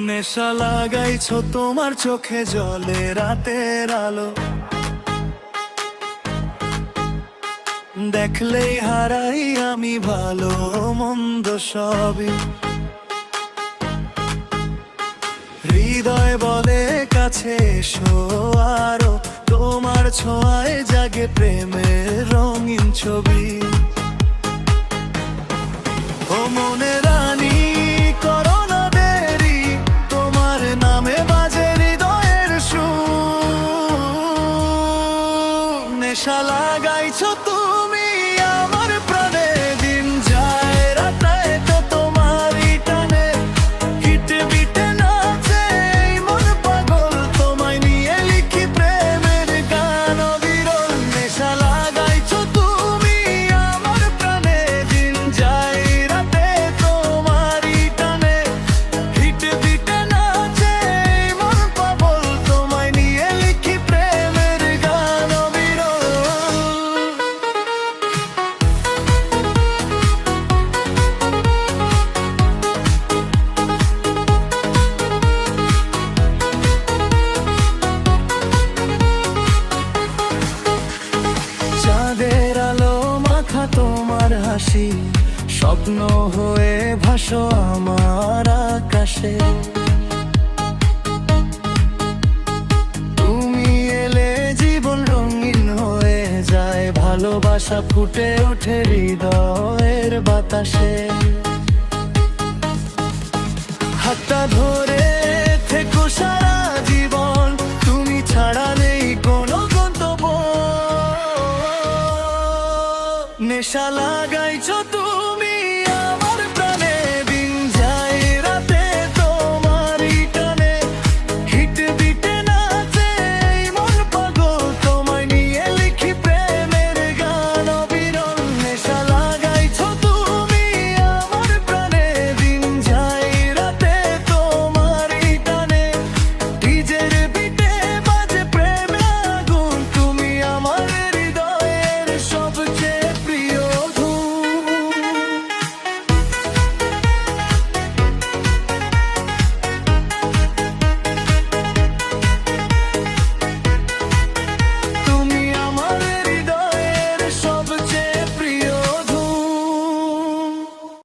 নেশা লাগাইছো তোমার চোখে জলে রাতের আলো, দেখলেই হারাই আমি ভালো মন্দ সবই। হৃদয় বলে কাছে এসো আরো, তোমার ছোঁয়ায় জাগে প্রেমের রঙিন ছবি। ও মনে রানী করো না দেরি, তোমার নামে বাজে হৃদয়ের সুর। নেশা লাগাইছো তুমি আমার প্রাণে, দিন যায় রাতায় তো তোমারই টানে। হিটে বিটে নাচে এই মন পাগল, তোমায় নিয়ে লিখি প্রেমের গান অবিরল। নেশা লাগাইছো তুমি আমার প্রাণে, দিন যায় রাতে তোমারই টানে। হিটে বিটে নাচে এই মন পাগল, তোমায় নিয়ে লিখি প্রেমের গান অবিরল। চাঁদের আলো মাখা তোমার হাসি, স্বপ্ন হয়ে ভাসো আমার আকাশে। তুমি এলে জীবন রঙিন হয়ে যায়, ভালোবাসা ফুটে ওঠে হৃদয়ের বাতাসে। হাতটা ধরে থেকো সারা জীবন, তুমি ছাড়া নেই কোনো গন্তব্য। নেশা লাগাইছো তুমি